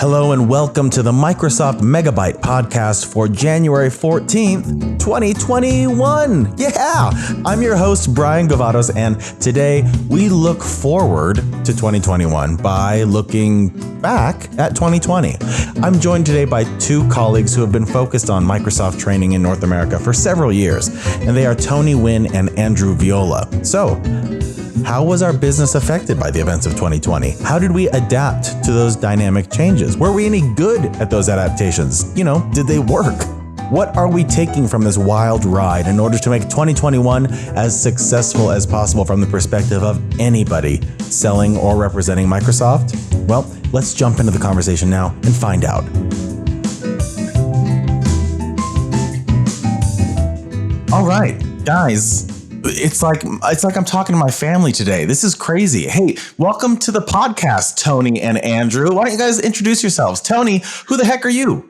Hello and welcome to the Microsoft Megabyte podcast for January 14th, 2021. Yeah, I'm your host, Brian Govatos, and today we look forward to 2021 by looking back at 2020. I'm joined today by two colleagues who have been focused on Microsoft training in North America for several years, and they are Tony Nguyen and Andrew Viola. So, how was our business affected by the events of 2020? How did we adapt to those dynamic changes? Were we any good at those adaptations? Did they work? What are we taking from this wild ride in order to make 2021 as successful as possible from the perspective of anybody selling or representing Microsoft? Well, let's jump into the conversation now and find out. All right, guys. It's like I'm talking to my family today. This is crazy. Hey, welcome to the podcast, Tony and Andrew. Why don't you guys introduce yourselves? Tony, who the heck are you?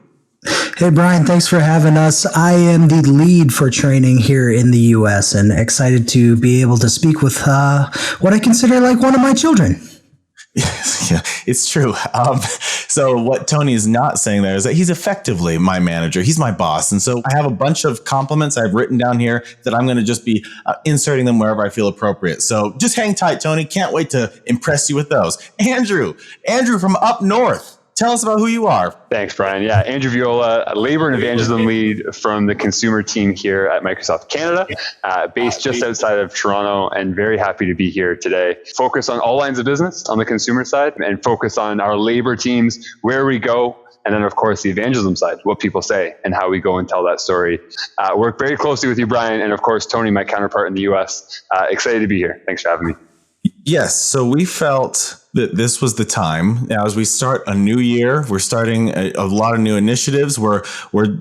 Hey, Brian, thanks for having us. I am the lead for training here in the U.S. and excited to be able to speak with what I consider like one of my children. Yeah, it's true. So what Tony is not saying there is that he's effectively my manager. He's my boss. And so I have a bunch of compliments I've written down here that I'm going to just be inserting them wherever I feel appropriate. So just hang tight, Tony. Can't wait to impress you with those. Andrew from up north. Tell us about who you are. Thanks, Brian. Yeah, Andrew Viola, labor and evangelism lead from the consumer team here at Microsoft Canada, based just outside of Toronto, and very happy to be here today. Focus on all lines of business on the consumer side and focus on our labor teams, where we go, and then, of course, the evangelism side, what people say and how we go and tell that story. Work very closely with you, Brian, and, of course, Tony, my counterpart in the U.S. Excited to be here. Thanks for having me. Yes, so we felt that this was the time. Now, as we start a new year, we're starting a lot of new initiatives. We're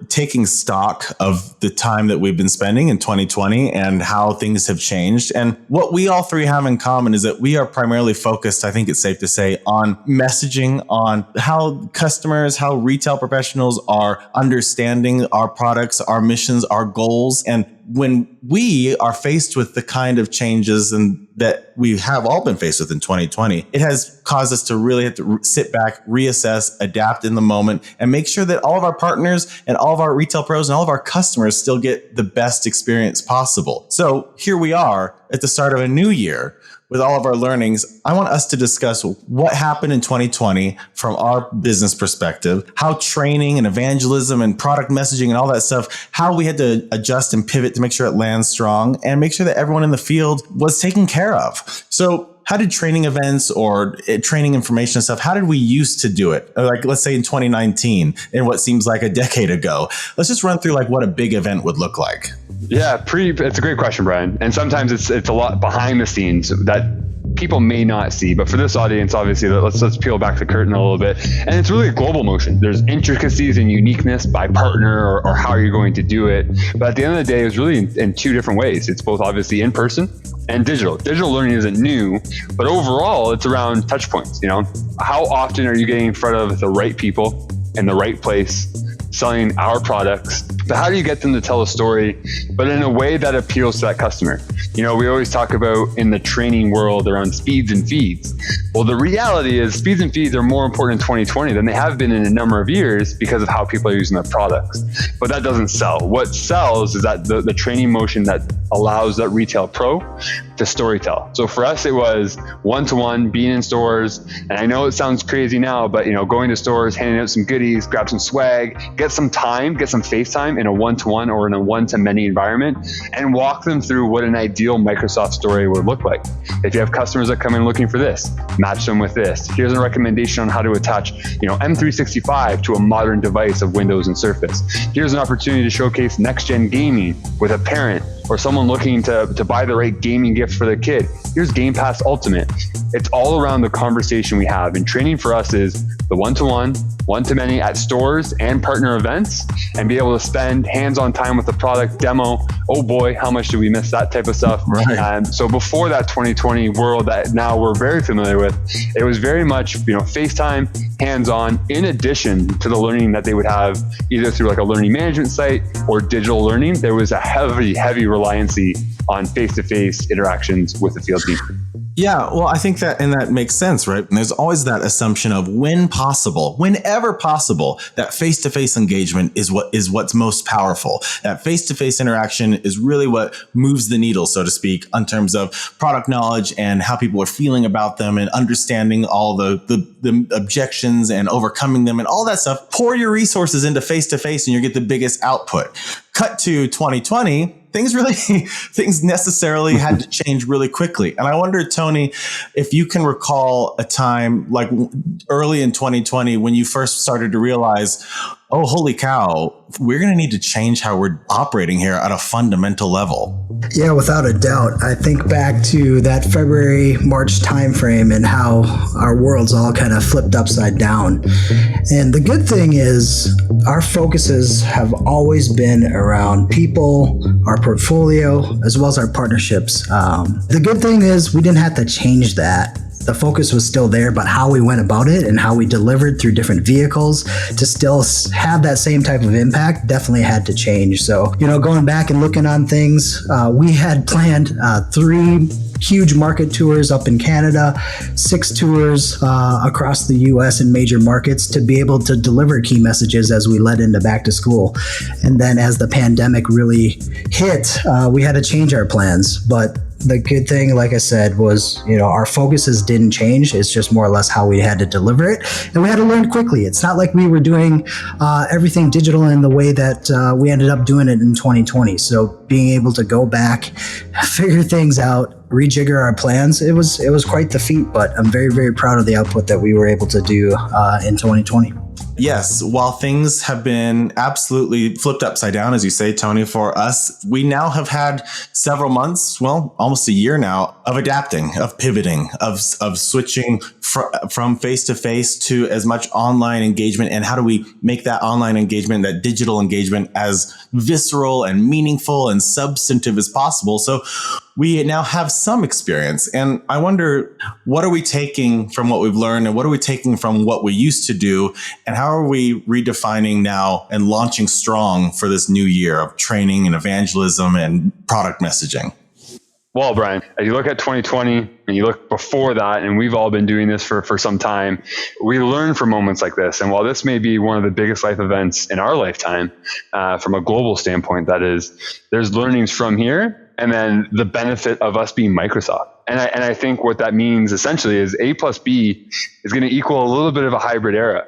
taking stock of the time that we've been spending in 2020 and how things have changed. And what we all three have in common is that we are primarily focused, I think it's safe to say, on messaging, on how customers, how retail professionals are understanding our products, our missions, our goals. And when we are faced with the kind of changes and that we have all been faced with in 2020, it has caused us to really have to sit back, reassess, adapt in the moment, and make sure that all of our partners and all of our retail pros and all of our customers still get the best experience possible. So here we are at the start of a new year with all of our learnings. I want us to discuss what happened in 2020 from our business perspective, how training and evangelism and product messaging and all that stuff, how we had to adjust and pivot to make sure it lands strong and make sure that everyone in the field was taken care of. So how did training events or training information and stuff, how did we used to do it? Like, let's say in 2019, in what seems like a decade ago. Let's just run through like what a big event would look like. Yeah, it's a great question, Brian. And sometimes it's a lot behind the scenes that people may not see, but for this audience, obviously, let's peel back the curtain a little bit. And it's really a global motion. There's intricacies and uniqueness by partner or how you're going to do it. But at the end of the day, it's really in two different ways. It's both obviously in person and digital. Digital learning isn't new, but overall, it's around touch points. How often are you getting in front of the right people in the right place, selling our products? But how do you get them to tell a story, but in a way that appeals to that customer? We always talk about in the training world around speeds and feeds. Well, the reality is speeds and feeds are more important in 2020 than they have been in a number of years because of how people are using their products. But that doesn't sell. What sells is that the training motion that allows that retail pro to storytell. So for us, it was one-to-one, being in stores. And I know it sounds crazy now, but going to stores, handing out some goodies, grab some swag, get some time, get some face time in a one-to-one or in a one-to-many environment, and walk them through what an ideal Microsoft story would look like. If you have customers that come in looking for this, match them with this. Here's a recommendation on how to attach, M365 to a modern device of Windows and Surface. Here's an opportunity to showcase next-gen gaming with a parent or someone looking to buy the right gaming gift for their kid. Here's Game Pass Ultimate. It's all around the conversation we have. And training for us is the one-to-one, one-to-many at stores and partner events, and be able to spend hands-on time with the product demo. Oh boy, how much did we miss that type of stuff? Right. So before that 2020 world that now we're very familiar with, it was very much, FaceTime, hands-on, in addition to the learning that they would have either through like a learning management site or digital learning. There was a heavy reliancy on face-to-face interactions with the field team. Yeah, well, I think that makes sense, right? And there's always that assumption of when possible, whenever wherever possible, that face-to-face engagement is what's most powerful. That face-to-face interaction is really what moves the needle, so to speak, in terms of product knowledge and how people are feeling about them and understanding all the objections and overcoming them and all that stuff. Pour your resources into face-to-face and you get the biggest output. Cut to 2020. Things necessarily had to change really quickly. And I wonder, Tony, if you can recall a time like early in 2020 when you first started to realize, oh, holy cow, we're going to need to change how we're operating here at a fundamental level. Yeah, without a doubt. I think back to that February, March timeframe and how our worlds all kind of flipped upside down. And the good thing is our focuses have always been around people, our portfolio, as well as our partnerships. The good thing is we didn't have to change that. The focus was still there, but how we went about it and how we delivered through different vehicles to still have that same type of impact definitely had to change. So, going back and looking on things, we had planned 3 huge market tours up in Canada, 6 tours across the US in major markets to be able to deliver key messages as we led into back to school. And then as the pandemic really hit, we had to change our plans. But the good thing, like I said, was, our focuses didn't change. It's just more or less how we had to deliver it. And we had to learn quickly. It's not like we were doing everything digital in the way that we ended up doing it in 2020. So being able to go back, figure things out, rejigger our plans, it was quite the feat, but I'm very, very proud of the output that we were able to do in 2020. Yes, while things have been absolutely flipped upside down, as you say, Tony, for us, we now have had several months, well, almost a year now, of adapting, of pivoting, of switching from face-to-face to as much online engagement. And how do we make that online engagement, that digital engagement, as visceral and meaningful and substantive as possible? So we now have some experience. And I wonder, what are we taking from what we've learned and what are we taking from what we used to do? And how are we redefining now and launching strong for this new year of training and evangelism and product messaging? Well, Brian, as you look at 2020 and you look before that, and we've all been doing this for some time, we learn from moments like this. And while this may be one of the biggest life events in our lifetime, from a global standpoint, that is, there's learnings from here and then the benefit of us being Microsoft. And I think what that means essentially is A plus B is going to equal a little bit of a hybrid era.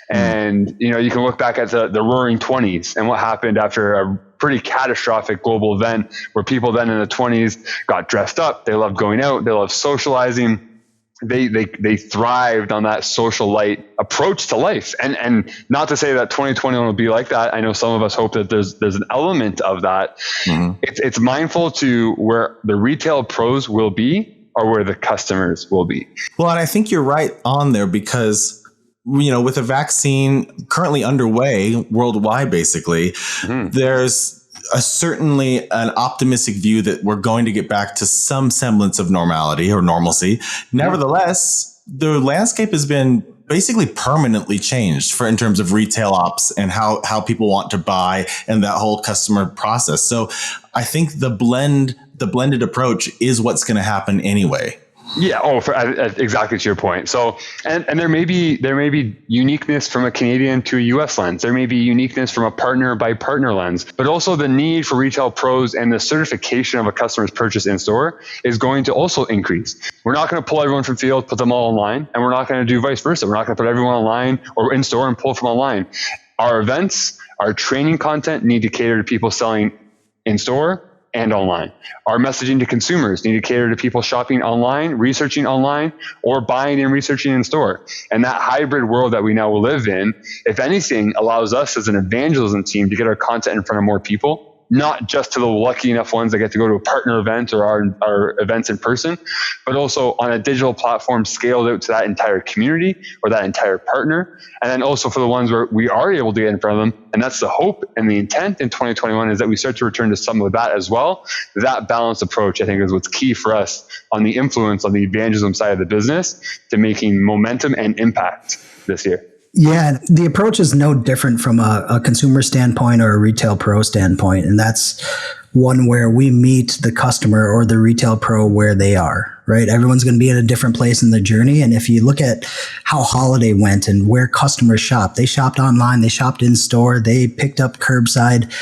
And, you can look back at the roaring 20s and what happened after a pretty catastrophic global event where people then in the 20s got dressed up. They loved going out. They loved socializing. They thrived on that social light approach to life. And not to say that 2021 will be like that. I know some of us hope that there's an element of that. Mm-hmm. It's mindful to where the retail pros will be or where the customers will be. Well, and I think you're right on there because, with a vaccine currently underway worldwide, basically, mm-hmm. there's certainly an optimistic view that we're going to get back to some semblance of normality or normalcy. Nevertheless, the landscape has been basically permanently changed in terms of retail ops and how people want to buy and that whole customer process. So I think the blended approach is what's going to happen anyway. Yeah. Oh, exactly to your point. So, and there may be uniqueness from a Canadian to a US lens. There may be uniqueness from a partner by partner lens, but also the need for retail pros and the certification of a customer's purchase in store is going to also increase. We're not going to pull everyone from field, put them all online, and we're not going to do vice versa. We're not going to put everyone online or in store and pull from online. Our events, our training content need to cater to people selling in store and online. Our messaging to consumers need to cater to people shopping online, researching online, or buying and researching in store. And that hybrid world that we now live in, if anything, allows us as an evangelism team to get our content in front of more people, not just to the lucky enough ones that get to go to a partner event or our events in person, but also on a digital platform scaled out to that entire community or that entire partner. And then also for the ones where we are able to get in front of them. And that's the hope and the intent in 2021 is that we start to return to some of that as well. That balanced approach, I think, is what's key for us on the influence on the evangelism side of the business to making momentum and impact this year. Yeah, the approach is no different from a consumer standpoint or a retail pro standpoint. And that's one where we meet the customer or the retail pro where they are. right? Everyone's going to be at a different place in their journey. And if you look at how holiday went and where customers shop, they shopped online, they shopped in store, they picked up curbside.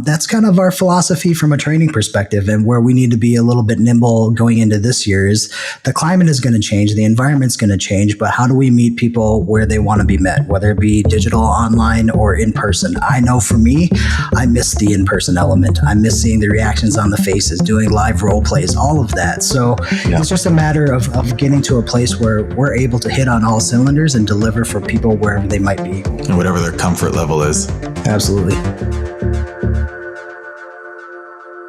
That's kind of our philosophy from a training perspective, and where we need to be a little bit nimble going into this year is the climate is going to change, the environment's going to change, but how do we meet people where they want to be met, whether it be digital, online, or in person? I know for me, I miss the in-person element. I miss seeing the reactions on the faces, doing live role plays, all of that. So it's just a matter of getting to a place where we're able to hit on all cylinders and deliver for people wherever they might be. And whatever their comfort level is. Absolutely.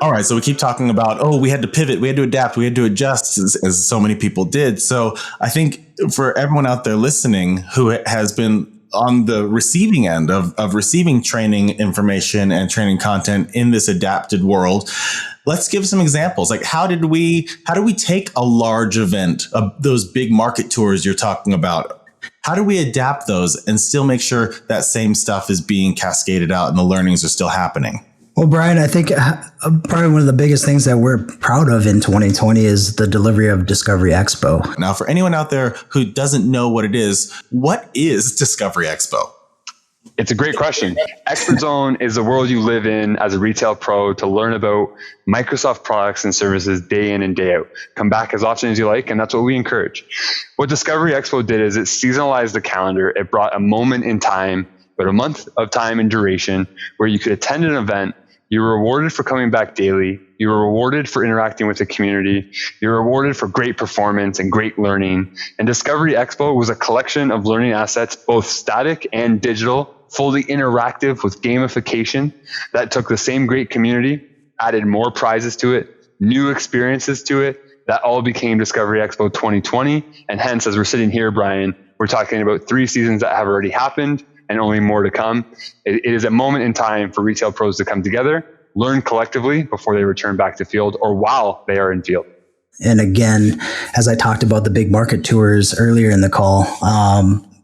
All right, so we keep talking about, we had to pivot, we had to adapt, we had to adjust, as so many people did. So I think for everyone out there listening who has been on the receiving end of receiving training information and training content in this adapted world, let's give some examples. Like, how do we take a large event, those big market tours you're talking about? How do we adapt those and still make sure that same stuff is being cascaded out and the learnings are still happening? Well, Brian, I think probably one of the biggest things that we're proud of in 2020 is the delivery of Discovery Expo. Now, for anyone out there who doesn't know what it is, what is Discovery Expo? It's a great question. Expert Zone is the world you live in as a retail pro to learn about Microsoft products and services day in and day out. Come back as often as you like, and that's what we encourage. What Discovery Expo did is it seasonalized the calendar. It brought a moment in time, about a month of time in duration, where you could attend an event. You were rewarded for coming back daily. You were rewarded for interacting with the community. You were rewarded for great performance and great learning. And Discovery Expo was a collection of learning assets, both static and digital, fully interactive with gamification that took the same great community, added more prizes to it, new experiences to it. That all became Discovery Expo 2020. And hence, as we're sitting here, Brian, we're talking about 3 seasons that have already happened and only more to come. It is a moment in time for retail pros to come together, learn collectively before they return back to field or while they are in field. And again, as I talked about the big market tours earlier in the call,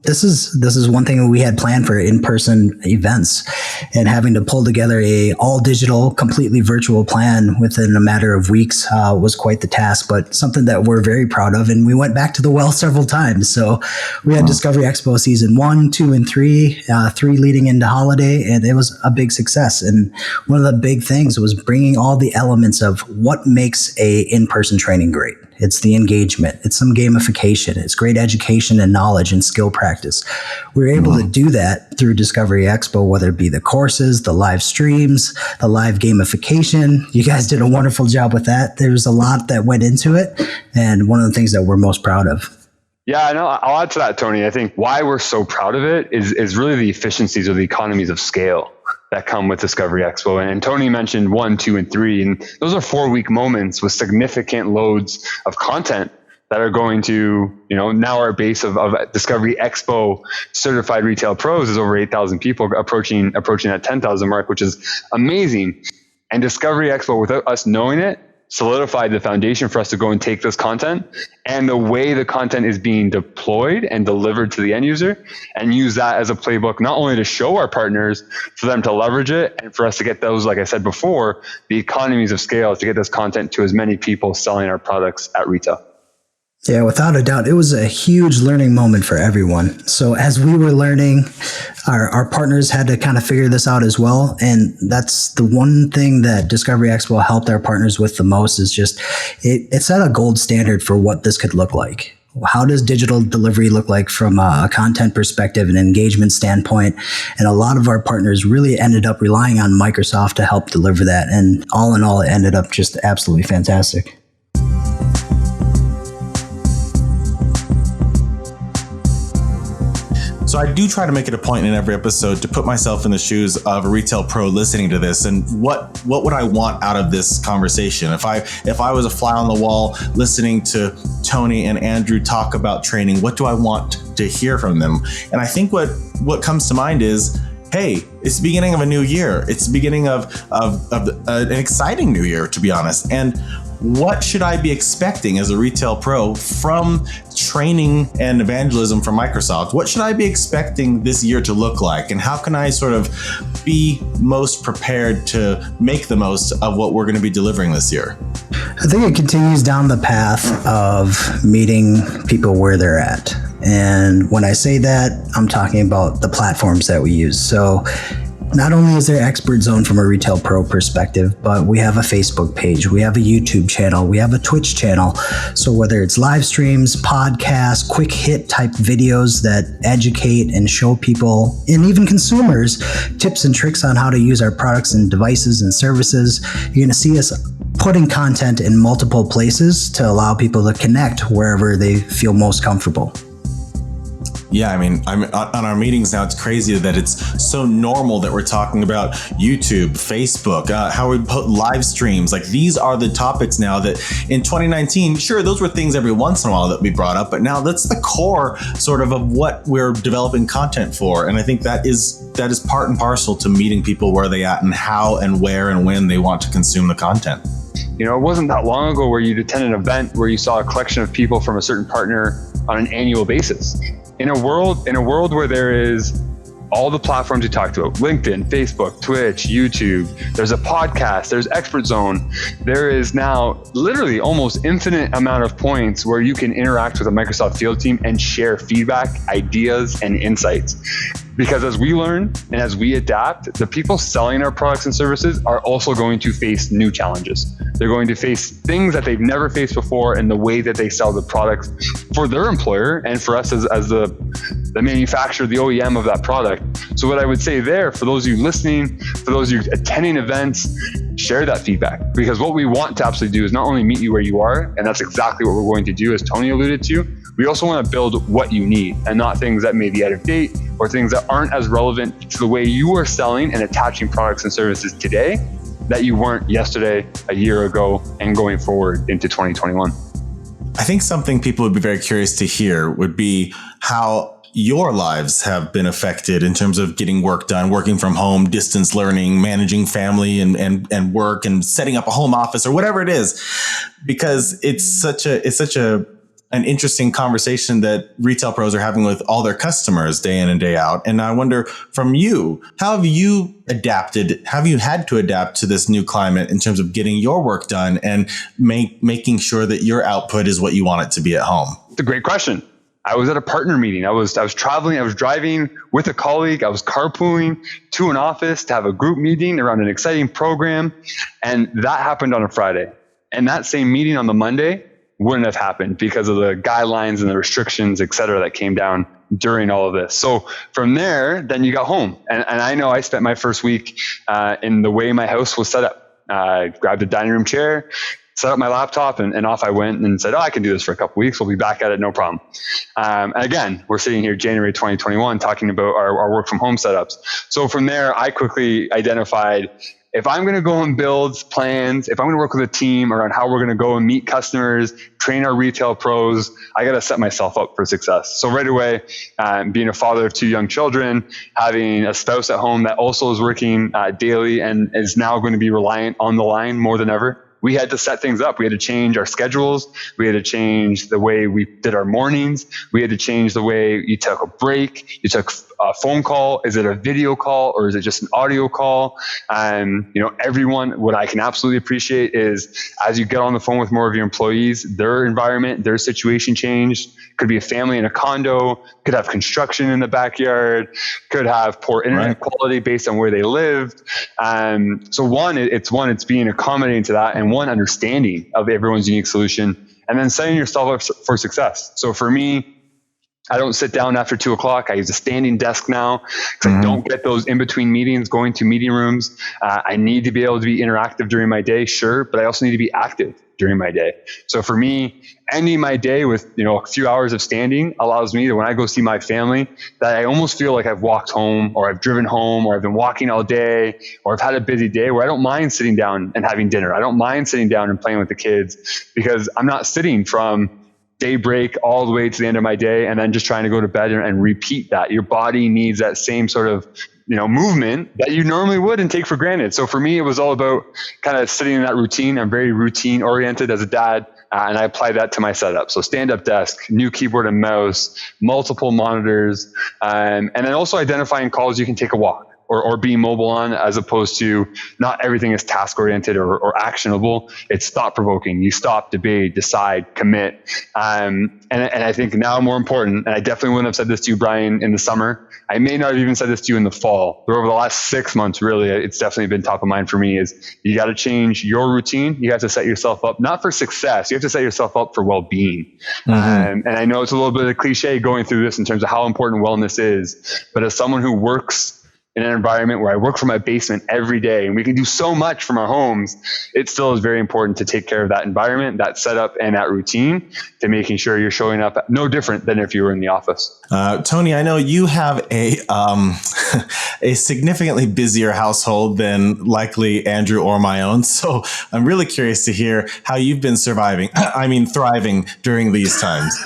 this is one thing we had planned for in-person events, and having to pull together a all digital, completely virtual plan within a matter of weeks was quite the task, but something that we're very proud of. And we went back to the well several times. So we had Discovery Expo season 1, 2, and 3, 3 leading into holiday, and it was a big success. And one of the big things was bringing all the elements of what makes a in-person training great. It's the engagement. It's some gamification. It's great education and knowledge and skill practice. We were able to do that through Discovery Expo, whether it be the courses, the live streams, the live gamification. You guys did a wonderful job with that. There's a lot that went into it, and one of the things that we're most proud of. Yeah, I know. I'll add to that, Tony. I think why we're so proud of it is really the efficiencies or the economies of scale that come with Discovery Expo. And Tony mentioned 1, 2, and 3, and those are 4-week moments with significant loads of content that are going to, now our base of Discovery Expo certified retail pros is over 8,000 people, approaching that 10,000 mark, which is amazing. And Discovery Expo, without us knowing it, solidified the foundation for us to go and take this content and the way the content is being deployed and delivered to the end user, and use that as a playbook, not only to show our partners, for them to leverage it, and for us to get those, like I said before, the economies of scale to get this content to as many people selling our products at retail. Yeah, without a doubt, it was a huge learning moment for everyone. So as we were learning, our partners had to kind of figure this out as well. And that's the one thing that Discovery Expo helped our partners with the most, is just it set a gold standard for what this could look like. How does digital delivery look like from a content perspective and engagement standpoint? And a lot of our partners really ended up relying on Microsoft to help deliver that. And all in all, it ended up just absolutely fantastic. So I do try to make it a point in every episode to put myself in the shoes of a retail pro listening to this, and what would I want out of this conversation? If I was a fly on the wall listening to Tony and Andrew talk about training, what do I want to hear from them? And I think what comes to mind is, hey, it's the beginning of a new year. It's the beginning of an exciting new year, to be honest. And what should I be expecting as a retail pro from training and evangelism from Microsoft, what should I be expecting this year to look like? And how can I sort of be most prepared to make the most of what we're going to be delivering this year? I think it continues down the path of meeting people where they're at. And when I say that, I'm talking about the platforms that we use. So not only is there Expert Zone from a retail pro perspective, but we have a Facebook page, we have a YouTube channel, we have a Twitch channel. So whether it's live streams, podcasts, quick hit type videos that educate and show people and even consumers tips and tricks on how to use our products and devices and services, you're going to see us putting content in multiple places to allow people to connect wherever they feel most comfortable. Yeah, I mean, I'm on our meetings now. It's crazy that it's so normal that we're talking about YouTube, Facebook, how we put live streams. Like, these are the topics now that in 2019, sure, those were things every once in a while that we brought up, but now that's the core sort of what we're developing content for. And I think that is part and parcel to meeting people where they at and how and where and when they want to consume the content. You know, it wasn't that long ago where you'd attend an event where you saw a collection of people from a certain partner on an annual basis. In a world where there is all the platforms you talked about, LinkedIn, Facebook, Twitch, YouTube, there's a podcast, there's Expert Zone, there is now literally almost infinite amount of points where you can interact with a Microsoft field team and share feedback, ideas, and insights. Because as we learn and as we adapt, the people selling our products and services are also going to face new challenges. They're going to face things that they've never faced before in the way that they sell the products for their employer and for us as the manufacturer, the OEM of that product. So what I would say there, for those of you listening, for those of you attending events, share that feedback. Because what we want to absolutely do is not only meet you where you are, and that's exactly what we're going to do, as Tony alluded to, we also want to build what you need and not things that may be out of date or things that aren't as relevant to the way you are selling and attaching products and services today that you weren't yesterday, a year ago, and going forward into 2021. I think something people would be very curious to hear would be how your lives have been affected in terms of getting work done, working from home, distance learning, managing family and work, and setting up a home office or whatever it is, because it's such an interesting conversation that retail pros are having with all their customers day in and day out. And I wonder, from you, how have you adapted? Have you had to adapt to this new climate in terms of getting your work done and making sure that your output is what you want it to be at home? It's a great question. I was at a partner meeting. I was traveling. I was driving with a colleague. I was carpooling to an office to have a group meeting around an exciting program. And that happened on a Friday. And that same meeting on the Monday wouldn't have happened because of the guidelines and the restrictions, et cetera, that came down during all of this. So from there, then you got home. And I know I spent my first week in the way my house was set up. I grabbed a dining room chair, set up my laptop, and off I went and said, I can do this for a couple of weeks. We'll be back at it, no problem. And again, we're sitting here January 2021 talking about our work from home setups. So from there, I quickly identified, if I'm going to go and build plans, if I'm going to work with a team around how we're going to go and meet customers, train our retail pros, I got to set myself up for success. So right away, being a father of 2 young children, having a spouse at home that also is working daily and is now going to be reliant on the line more than ever, we had to set things up. We had to change our schedules. We had to change the way we did our mornings. We had to change the way you took a break. You took a phone call. Is it a video call or is it just an audio call? Everyone, what I can absolutely appreciate is as you get on the phone with more of your employees, their environment, their situation changed. Could be a family in a condo, could have construction in the backyard, could have poor internet quality based on where they lived. So it's being accommodating to that, and one, understanding of everyone's unique solution, and then setting yourself up for success. So for me, I don't sit down after 2:00. I use a standing desk now because I don't get those in between meetings, going to meeting rooms. I need to be able to be interactive during my day, sure, but I also need to be active during my day. So for me, ending my day with a few hours of standing allows me to, when I go see my family, that I almost feel like I've walked home, or I've driven home, or I've been walking all day, or I've had a busy day where I don't mind sitting down and having dinner. I don't mind sitting down and playing with the kids because I'm not sitting from daybreak all the way to the end of my day and then just trying to go to bed and repeat that. Your body needs that same sort of movement that you normally would and take for granted. So for me, it was all about kind of sitting in that routine. I'm very routine oriented as a dad. and I apply that to my setup. So stand-up desk, new keyboard and mouse, multiple monitors, and then also identifying calls you can take a walk or be mobile on, as opposed to not everything is task-oriented or actionable. It's thought-provoking. You stop, debate, decide, commit. And I think now more important, and I definitely wouldn't have said this to you, Brian, in the summer. I may not have even said this to you in the fall, but over the last 6 months, really, it's definitely been top of mind for me, is you got to change your routine. You have to set yourself up, not for success. You have to set yourself up for well-being. And I know it's a little bit of a cliche going through this in terms of how important wellness is, but as someone who works in an environment where I work from my basement every day and we can do so much from our homes, it still is very important to take care of that environment, that setup, and that routine, to making sure you're showing up no different than if you were in the office. Tony, I know you have a significantly busier household than likely Andrew or my own. So I'm really curious to hear how you've been thriving during these times.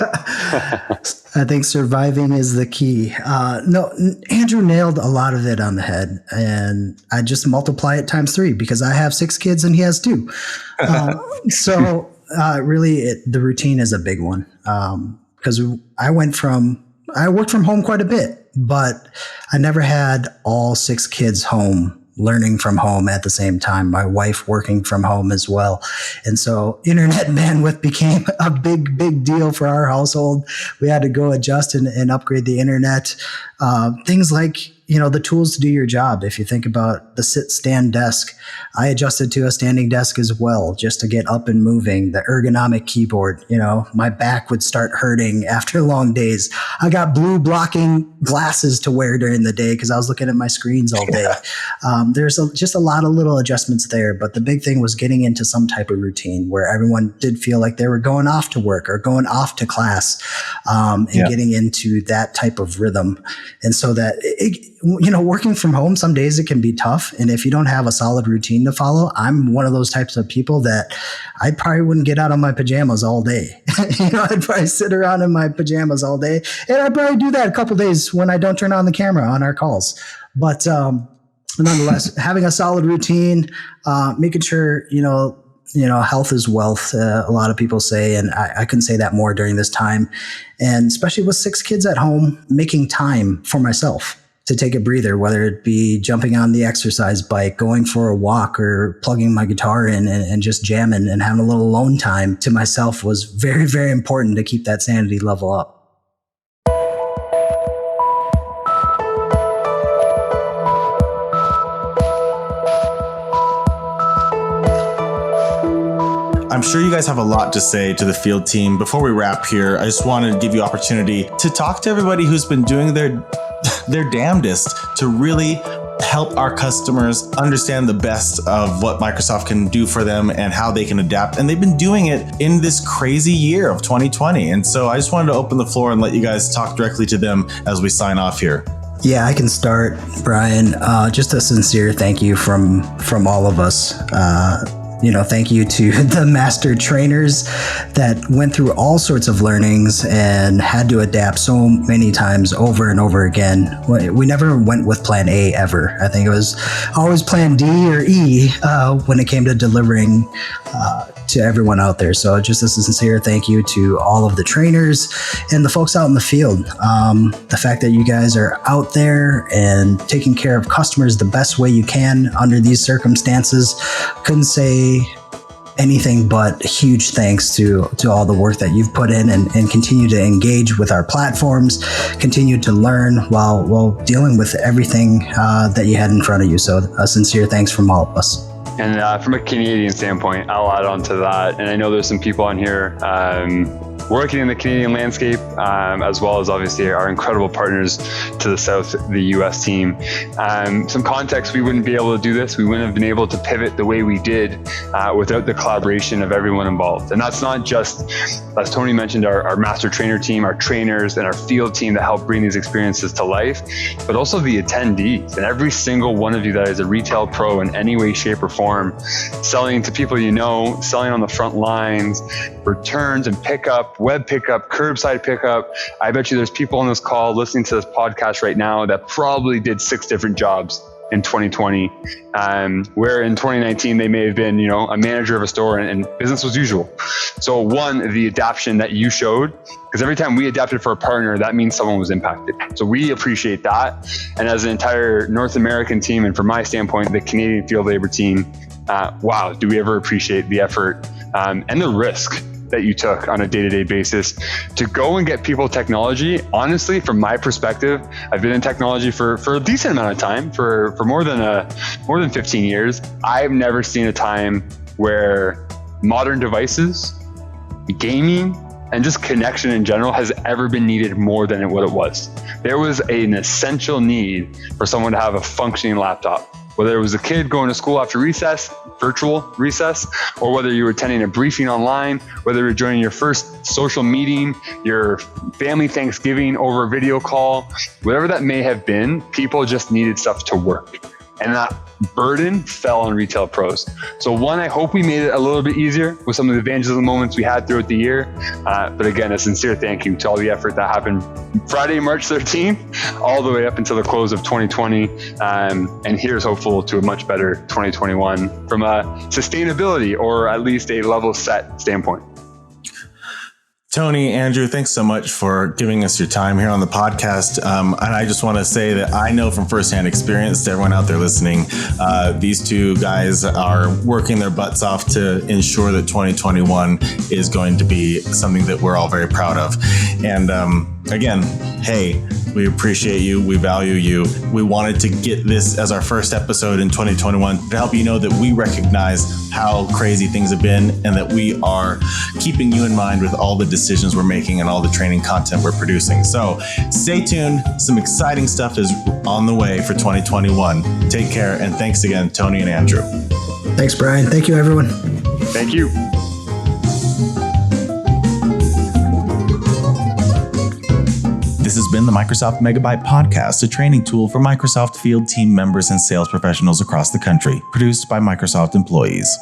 I think surviving is the key. No, Andrew nailed a lot of it on the head, and I just multiply it times 3 because I have 6 kids and he has 2. Really, the routine is a big one, because I worked from home quite a bit, but I never had all 6 kids home learning from home at the same time. My wife working from home as well. And so internet bandwidth became a big, big deal for our household. We had to go adjust and upgrade the internet. Things like, the tools to do your job. If you think about the sit-stand desk, I adjusted to a standing desk as well, just to get up and moving. The ergonomic keyboard, my back would start hurting after long days. I got blue blocking glasses to wear during the day because I was looking at my screens all day. There's just a lot of little adjustments there, but the big thing was getting into some type of routine where everyone did feel like they were going off to work or going off to class, and getting into that type of rhythm. And so that, working from home, some days it can be tough. And if you don't have a solid routine to follow, I'm one of those types of people that I probably wouldn't get out of my pajamas all day. I'd probably sit around in my pajamas all day. And I'd probably do that a couple days when I don't turn on the camera on our calls. But nonetheless, having a solid routine, making sure, health is wealth, a lot of people say, and I couldn't say that more during this time. And especially with 6 kids at home, making time for myself to take a breather, whether it be jumping on the exercise bike, going for a walk, or plugging my guitar in and just jamming and having a little alone time to myself was very, very important to keep that sanity level up. I'm sure you guys have a lot to say to the field team. Before we wrap here, I just wanted to give you opportunity to talk to everybody who's been doing their damnedest to really help our customers understand the best of what Microsoft can do for them and how they can adapt. And they've been doing it in this crazy year of 2020. And so I just wanted to open the floor and let you guys talk directly to them as we sign off here. Yeah, I can start, Brian. Just a sincere thank you from all of us. Thank you to the master trainers that went through all sorts of learnings and had to adapt so many times over and over again. We never went with plan A ever. I think it was always plan D or E when it came to delivering to everyone out there. So just a sincere thank you to all of the trainers and the folks out in the field. The fact that you guys are out there and taking care of customers the best way you can under these circumstances, couldn't say anything but huge thanks to all the work that you've put in and continue to engage with our platforms, continue to learn while dealing with everything that you had in front of you. So a sincere thanks from all of us. And from a Canadian standpoint, I'll add on to that. And I know there's some people on here working in the Canadian landscape, as well as obviously our incredible partners to the south, the US team. Some context, we wouldn't be able to do this. We wouldn't have been able to pivot the way we did without the collaboration of everyone involved. And that's not just, as Tony mentioned, our master trainer team, our trainers, and our field team that help bring these experiences to life, but also the attendees and every single one of you that is a retail pro in any way, shape, or form, selling to people selling on the front lines, returns and pickup, web pickup, curbside pickup. I bet you there's people on this call listening to this podcast right now that probably did 6 different jobs in 2020, where in 2019 they may have been, a manager of a store and business was usual. So one, the adaptation that you showed, because every time we adapted for a partner, that means someone was impacted. So we appreciate that. And as an entire North American team, and from my standpoint, the Canadian field labor team, wow, do we ever appreciate the effort and the risk that you took on a day-to-day basis to go and get people technology. Honestly, from my perspective, I've been in technology for a decent amount of time, for more than 15 years. I've never seen a time where modern devices, gaming, and just connection in general has ever been needed more than what it was. There was an essential need for someone to have a functioning laptop. Whether it was a kid going to school after recess, virtual recess, or whether you were attending a briefing online, whether you were joining your first social meeting, your family Thanksgiving over a video call, whatever that may have been, people just needed stuff to work. And that burden fell on retail pros. So one, I hope we made it a little bit easier with some of the evangelism moments we had throughout the year. But again, a sincere thank you to all the effort that happened Friday, March 13th, all the way up until the close of 2020. And here's hopeful to a much better 2021 from a sustainability or at least a level set standpoint. Tony, Andrew, thanks so much for giving us your time here on the podcast. And I just want to say that I know from firsthand experience to everyone out there listening, these two guys are working their butts off to ensure that 2021 is going to be something that we're all very proud of. And again, hey, we appreciate you. We value you. We wanted to get this as our first episode in 2021 to help you know that we recognize how crazy things have been and that we are keeping you in mind with all the decisions we're making and all the training content we're producing. So stay tuned. Some exciting stuff is on the way for 2021. Take care. And thanks again, Tony and Andrew. Thanks, Brian. Thank you, everyone. Thank you. This has been the Microsoft Megabyte Podcast, a training tool for Microsoft field team members and sales professionals across the country, produced by Microsoft employees.